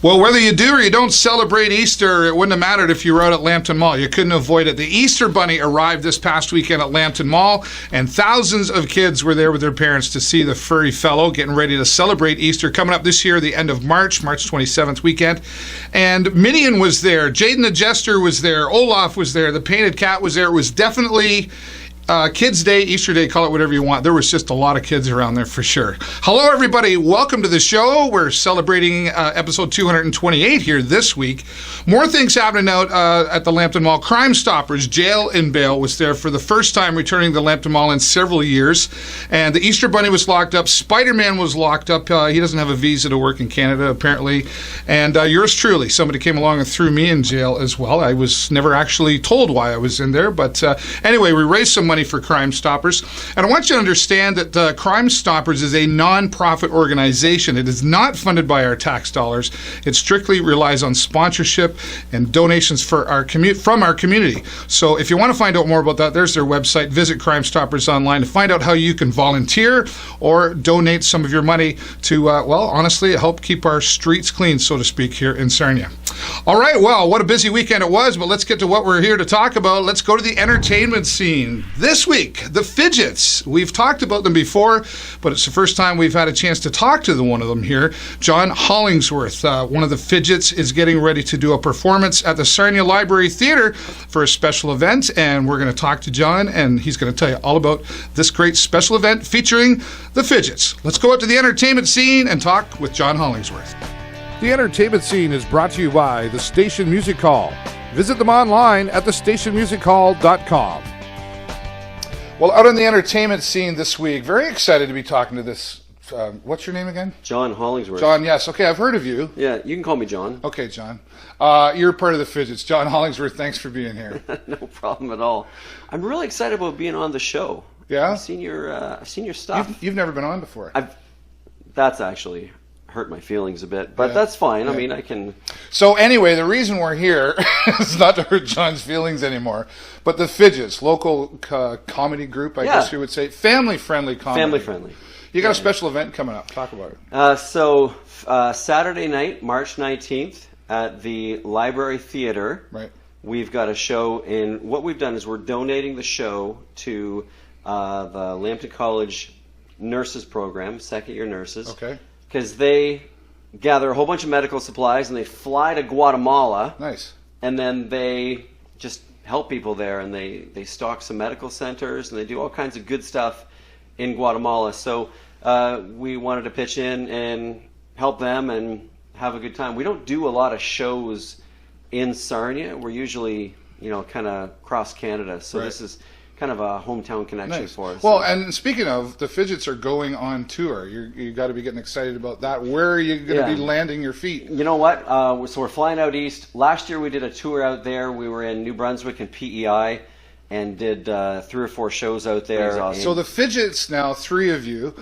Well, whether you do or you don't celebrate Easter, it wouldn't have mattered if you were out at Lambton Mall. You couldn't avoid it. The Easter Bunny arrived this past weekend at Lambton Mall, and thousands of kids were there with their parents to see the furry fellow getting ready to celebrate Easter coming up this year, the end of March 27th weekend. And Minion was there. Jaden the Jester was there. Olaf was there. The Painted Cat was there. It was definitely... Kids Day, Easter Day, call it whatever you want. There was just a lot of kids around there for sure. Hello, everybody. Welcome to the show. We're celebrating episode 228 here this week. More things happening out at the Lambton Mall. Crime Stoppers, Jail and Bail, was there for the first time returning to the Lambton Mall in several years. And the Easter Bunny was locked up. Spider-Man was locked up. He doesn't have a visa to work in Canada, apparently. And yours truly, somebody came along and threw me in jail as well. I was never actually told why I was in there. But anyway, we raised some money for Crime Stoppers. And I want you to understand that Crime Stoppers is a non-profit organization. It is not funded by our tax dollars. It strictly relies on sponsorship and donations from our community. So if you want to find out more about that, there's their website. Visit Crime Stoppers online to find out how you can volunteer or donate some of your money to, honestly, help keep our streets clean, so to speak, here in Sarnia. All right, well, what a busy weekend it was, but let's get to what we're here to talk about. Let's go to the entertainment scene. This week, the Fidgets. We've talked about them before, but it's the first time we've had a chance to talk to one of them here. John Hollingsworth, one of the Fidgets, is getting ready to do a performance at the Sarnia Library Theatre for a special event, and we're going to talk to John, and he's going to tell you all about this great special event featuring the Fidgets. Let's go out to the entertainment scene and talk with John Hollingsworth. The entertainment scene is brought to you by the Station Music Hall. Visit them online at thestationmusichall.com. Well, out on the entertainment scene this week, very excited to be talking to this, what's your name again? John Hollingsworth. John, yes. Okay, I've heard of you. Yeah, you can call me John. Okay, John. You're part of the Fidgets. John Hollingsworth, thanks for being here. No problem at all. I'm really excited about being on the show. Yeah? I've seen your stuff. You've never been on before. That's actually hurt my feelings a bit, but that's fine. Yeah. I mean, I can... So anyway, the reason we're here is not to hurt John's feelings anymore, but the Fidgets, local comedy group, I guess you would say. Family-friendly comedy. Family-friendly. You got a special event coming up. Talk about it. Saturday night, March 19th, at the Library Theatre, right. We've got a show, and what we've done is we're donating the show to the Lambton College nurses program, second-year nurses. Okay. Because they gather a whole bunch of medical supplies and they fly to Guatamala. Nice. And then they just help people there, and they stock some medical centers, and they do all kinds of good stuff in Guatemala. So we wanted to pitch in and help them and have a good time. We don't do a lot of shows in Sarnia. We're usually, kind of cross Canada. So This is kind of a hometown connection for us. Well, and speaking of, the Fidgets are going on tour. You got to be getting excited about that. Where are you going to be landing your feet? You know what? So we're flying out east. Last year we did a tour out there. We were in New Brunswick and PEI and did 3 or 4 shows out there. Awesome. So the Fidgets now, 3 of you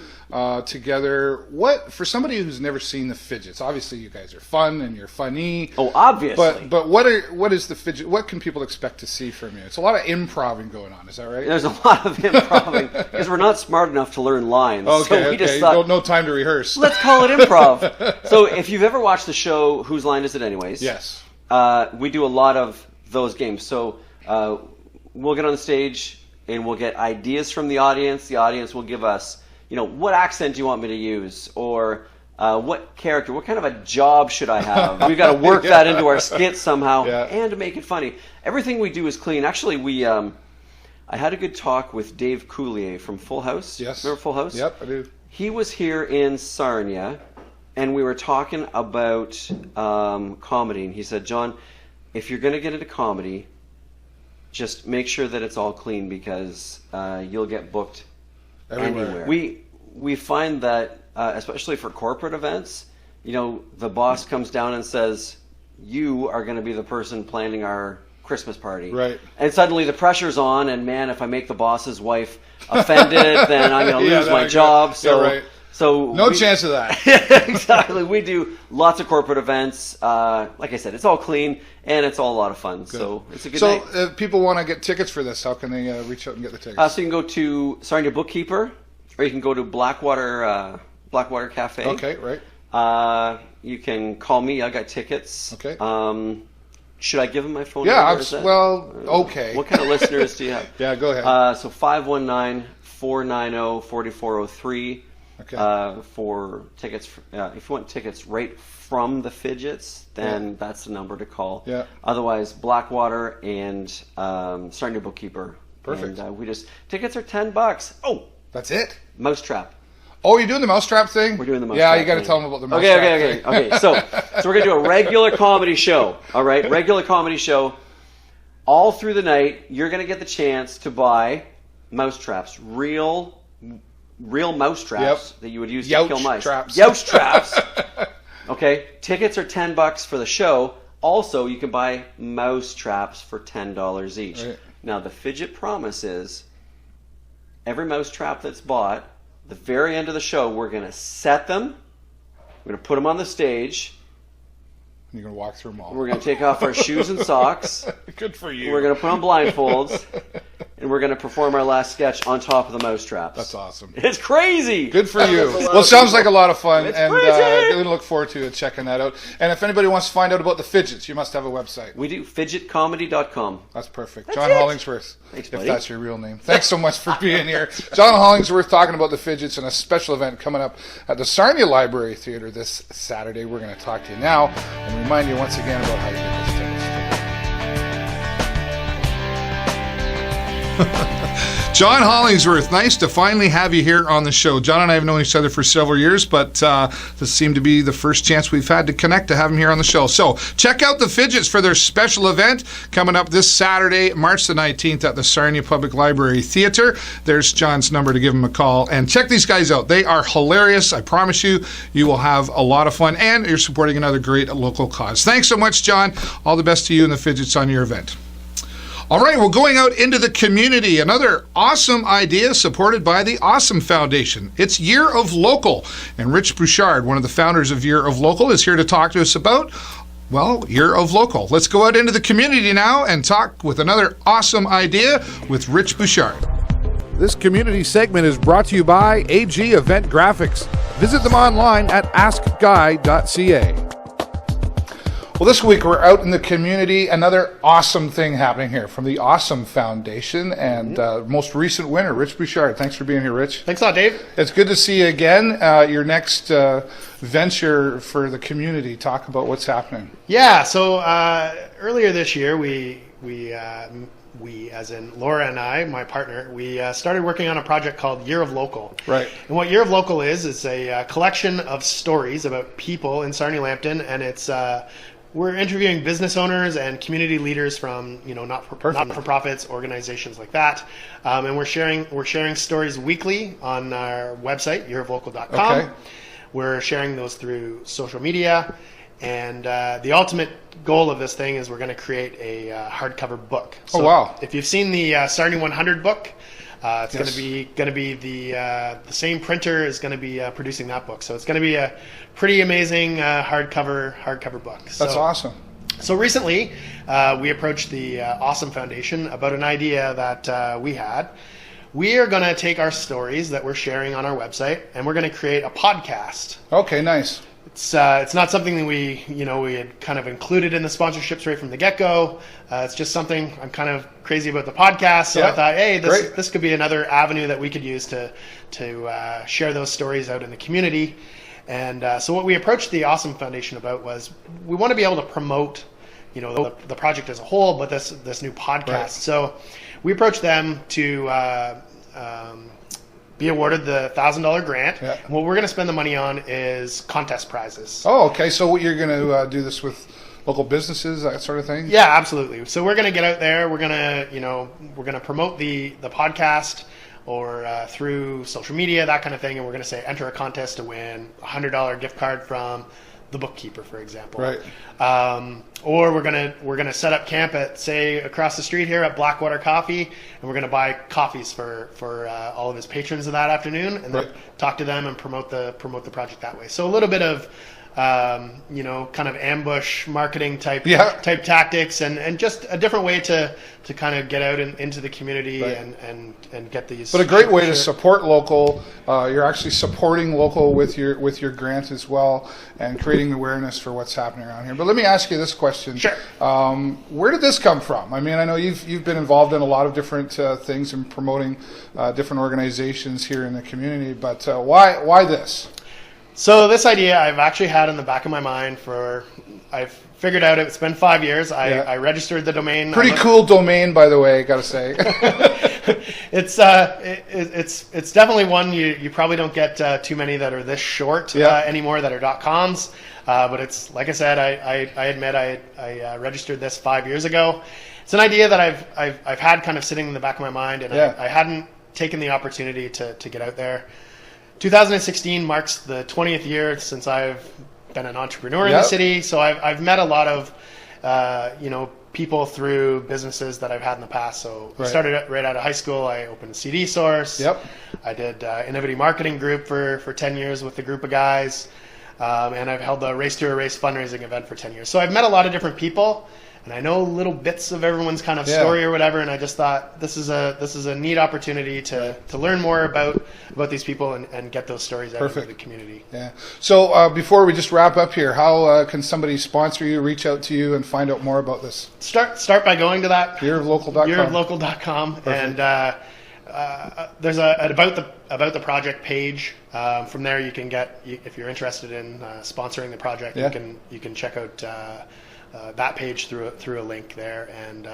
together. What, for somebody who's never seen the Fidgets, obviously you guys are fun and you're funny. Oh, obviously. But what is the Fidget? What can people expect to see from you? It's a lot of improv going on. Is that right? There's a lot of improv because we're not smart enough to learn lines. Okay, so we just thought, no time to rehearse. Let's call it improv. So if you've ever watched the show Whose Line Is It Anyways? Yes. We do a lot of those games. So we'll get on the stage and we'll get ideas from the audience. The audience will give us, what accent do you want me to use? Or what character, what kind of a job should I have? We've got to work that into our skit somehow and to make it funny. Everything we do is clean. Actually, I had a good talk with Dave Coulier from Full House. Yes. Remember Full House? Yep, I do. He was here in Sarnia, and we were talking about comedy. And he said, John, if you're going to get into comedy, just make sure that it's all clean because you'll get booked anywhere. We find that, especially for corporate events, the boss comes down and says, you are going to be the person planning our Christmas party. Right. And suddenly the pressure's on, and man, if I make the boss's wife offended, then I'm going to lose my job. So, right. So no chance of that. Exactly. We do lots of corporate events. Like I said, it's all clean and it's all a lot of fun. Good. So it's a good night. So if people want to get tickets for this, how can they reach out and get the tickets? So you can go to Sarnia Bookkeeper, or you can go to Blackwater Cafe. Okay, right. You can call me. I got tickets. Okay. Should I give them my phone Yeah, number? okay. What kind of listeners do you have? Yeah, go ahead. So 519-490-4403. Okay. For tickets, if you want tickets right from the Fidgets, then that's the number to call. Yeah. Otherwise, Blackwater and Sarnia Bookkeeper. Perfect. And tickets are $10. Oh, That's it? Mousetrap. Oh, you're doing the mousetrap thing? We're doing the Yeah, mousetrap you got to thing. tell them about the mousetrap thing. Okay. So we're gonna do a regular comedy show. All right, regular comedy show. All through the night, you're gonna get the chance to buy mousetraps, real mousetraps that you would use to kill mice. Youse traps. Okay, tickets are $10 for the show. Also, you can buy mousetraps for $10 each. Right. Now, the Fidget promise is every mousetrap that's bought, the very end of the show, we're going to set them. We're going to put them on the stage. You're going to walk through them all. We're going to take off our shoes and socks. Good for you. We're going to put on blindfolds. And we're going to perform our last sketch on top of the mousetraps. That's awesome. It's crazy. Good for you. Well, it sounds like a lot of fun, It's and crazy. we look forward to checking that out. And if anybody wants to find out about the Fidgets, you must have a website. We do fidgetcomedy.com. That's perfect. That's John it. Hollingsworth, Thanks, if buddy. that's your real name. Thanks so much for being here. John Hollingsworth talking about the Fidgets and a special event coming up at the Sarnia Library Theatre this Saturday. We're going to talk to you now and remind you once again about how you get those tickets. John Hollingsworth, nice to finally have you here on the show. John and I have known each other for several years, but this seemed to be the first chance we've had to connect to have him here on the show. So check out the Fidgets for their special event coming up this Saturday, March the 19th at the Sarnia Public Library Theatre. There's John's number to give him a call. And check these guys out. They are hilarious. I promise you, you will have a lot of fun, and you're supporting another great local cause. Thanks so much, John. All the best to you and the Fidgets on your event. All right, we're going out into the community. Another awesome idea supported by the Awesome Foundation. It's Year of Local. And Rich Bouchard, one of the founders of Year of Local, is here to talk to us about, well, Year of Local. Let's go out into the community now and talk with another awesome idea with Rich Bouchard. This community segment is brought to you by AG Event Graphics. Visit them online at askguy.ca. Well, this week we're out in the community. Another awesome thing happening here from the Awesome Foundation and most recent winner, Rich Bouchard. Thanks for being here, Rich. Thanks a lot, Dave. It's good to see you again. Your next venture for the community. Talk about what's happening. Yeah, so earlier this year, we, as in Laura and I, my partner, we started working on a project called Year of Local. Right. And what Year of Local is a collection of stories about people in Sarnia Lambton, and it's we're interviewing business owners and community leaders from not-for-profits, organizations like that, and we're sharing stories weekly on our website yearoflocal.com. Okay. We're sharing those through social media, and the ultimate goal of this thing is we're going to create a hardcover book. So wow. If you've seen the Sarnia 100 book, it's Yes. going to be the same printer is going to be producing that book. So it's going to be a pretty amazing hardcover book. That's awesome. So recently, we approached the Awesome Foundation about an idea that we had. We are going to take our stories that we're sharing on our website, and we're going to create a podcast. Okay, nice. It's not something that we had kind of included in the sponsorships right from the get-go. It's just something I'm kind of crazy about the podcast, so Yeah. I thought, hey, Great. this could be another avenue that we could use to share those stories out in the community. And so what we approached the Awesome Foundation about was we want to be able to promote, the project as a whole, but this new podcast. Right. So we approached them to be awarded the $1,000 grant. Yeah. And what we're going to spend the money on is contest prizes. Oh, okay. So you're going to do this with local businesses, that sort of thing? Yeah, absolutely. So we're going to get out there. We're going to promote the podcast or through social media, that kind of thing, and we're going to say enter a contest to win a $100 gift card from the bookkeeper, for example. Right. Or we're gonna set up camp at, say, across the street here at Blackwater Coffee, and we're gonna buy coffees for all of his patrons of that afternoon, and then Right. talk to them and promote the project that way. So a little bit of kind of ambush marketing type tactics, and just a different way to kind of get out into the community and get these. But a great way to support local. You're actually supporting local with your grant as well, and creating awareness for what's happening around here. But let me ask you this question. Sure. Where did this come from? I mean, I know you've been involved in a lot of different things and promoting different organizations here in the community, but why this? So this idea I've actually had in the back of my mind I've figured out it's been 5 years. I registered the domain. Pretty cool domain, by the way, gotta say. It's definitely one you probably don't get too many that are this short anymore that are .coms. But it's, like I said, I admit I registered this 5 years ago. It's an idea that I've had kind of sitting in the back of my mind, and I hadn't taken the opportunity to get out there. 2016 marks the 20th year since I've been an entrepreneur in the city, so I've met a lot of people through businesses that I've had in the past. So I started right out of high school. I opened a CD Source. I did Innovative Marketing Group for 10 years with a group of guys, and I've held the Race to a Race fundraising event for 10 years. So I've met a lot of different people, and I know little bits of everyone's kind of story or whatever, and I just thought this is a neat opportunity to learn more about these people and get those stories out into the community. Yeah. So before we just wrap up here, how can somebody sponsor you, reach out to you, and find out more about this? Start by going to that yearoflocal.com. yearoflocal.com, and there's an about the project page. From there, you can get, if you're interested in sponsoring the project, you can check out that page through a link there, and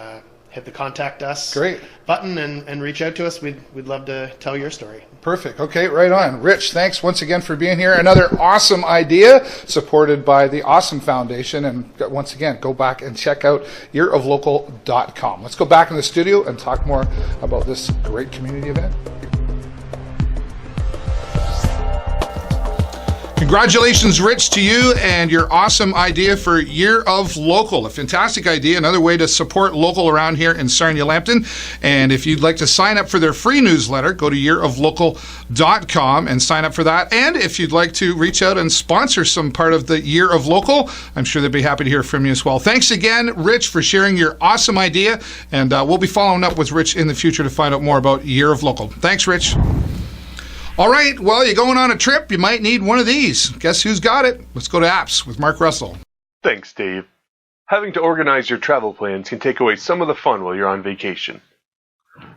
hit the contact us button and reach out to us. We'd love to tell your story. Perfect. Okay, right on. Rich, thanks once again for being here. Another awesome idea supported by the Awesome Foundation. And once again, go back and check out yearoflocal.com. Let's go back in the studio and talk more about this great community event. Congratulations, Rich, to you and your awesome idea for Year of Local. A fantastic idea, another way to support local around here in Sarnia Lambton. And if you'd like to sign up for their free newsletter, go to yearoflocal.com and sign up for that. And if you'd like to reach out and sponsor some part of the Year of Local, I'm sure they'd be happy to hear from you as well. Thanks again, Rich, for sharing your awesome idea. And we'll be following up with Rich in the future to find out more about Year of Local. Thanks, Rich. All right, well, you're going on a trip, you might need one of these. Guess who's got it? Let's go to Apps with Mark Russell. Thanks, Dave. Having to organize your travel plans can take away some of the fun while you're on vacation.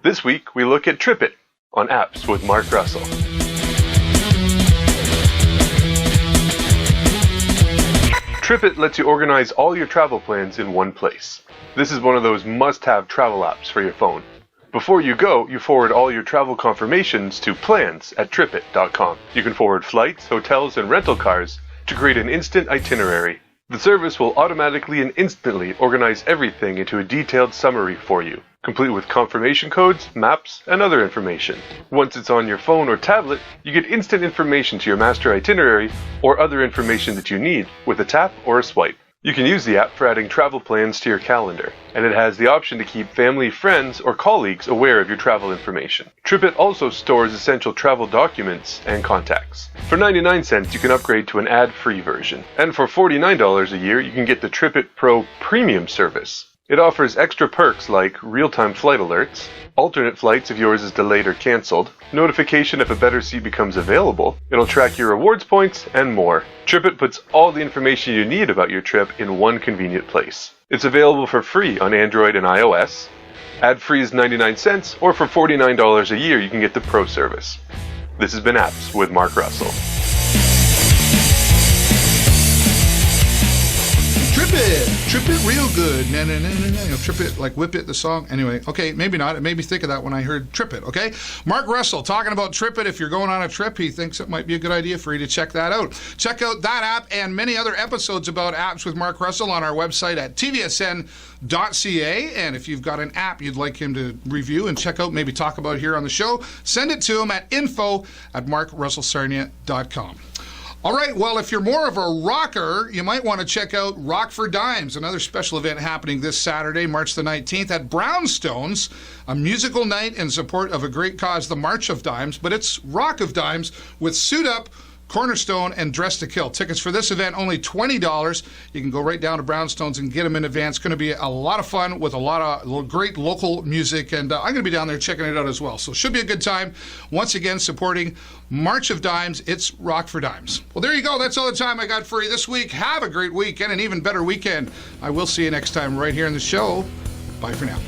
This week, we look at TripIt on Apps with Mark Russell. TripIt lets you organize all your travel plans in one place. This is one of those must-have travel apps for your phone. Before you go, you forward all your travel confirmations to plans@tripit.com. You can forward flights, hotels, and rental cars to create an instant itinerary. The service will automatically and instantly organize everything into a detailed summary for you, complete with confirmation codes, maps, and other information. Once it's on your phone or tablet, you get instant information to your master itinerary or other information that you need with a tap or a swipe. You can use the app for adding travel plans to your calendar, and it has the option to keep family, friends, or colleagues aware of your travel information. TripIt also stores essential travel documents and contacts. For 99 cents, you can upgrade to an ad-free version, and for $49 a year, you can get the TripIt Pro Premium service. It offers extra perks like real-time flight alerts, alternate flights if yours is delayed or canceled, notification if a better seat becomes available, it'll track your rewards points, and more. TripIt puts all the information you need about your trip in one convenient place. It's available for free on Android and iOS. Ad-free is 99 cents, or for $49 a year you can get the Pro service. This has been Apps with Mark Russell. Trip it real good. No. Trip it like Whip It, the song. Anyway, okay, maybe not. It made me think of that when I heard Trip It, okay? Mark Russell talking about Trip It. If you're going on a trip, he thinks it might be a good idea for you to check that out. Check out that app and many other episodes about apps with Mark Russell on our website at tvsn.ca. And if you've got an app you'd like him to review and check out, maybe talk about here on the show, send it to him at info@markrussellsarnia.com. All right, well, if you're more of a rocker, you might want to check out Rock for Dimes, another special event happening this Saturday, March the 19th at BrownStones, a musical night in support of a great cause, the March of Dimes, but it's Rock of Dimes with Suit Up, Cornerstone, and Dress to Kill. Tickets for this event only $20. You can go right down to BrownStones and get them in advance. It's going to be a lot of fun with a lot of great local music, and I'm going to be down there checking it out as well. So it should be a good time. Once again, supporting March of Dimes. It's Rock for Dimes. Well, there you go. That's all the time I got for you this week. Have a great week and an even better weekend. I will see you next time right here in the show. Bye for now.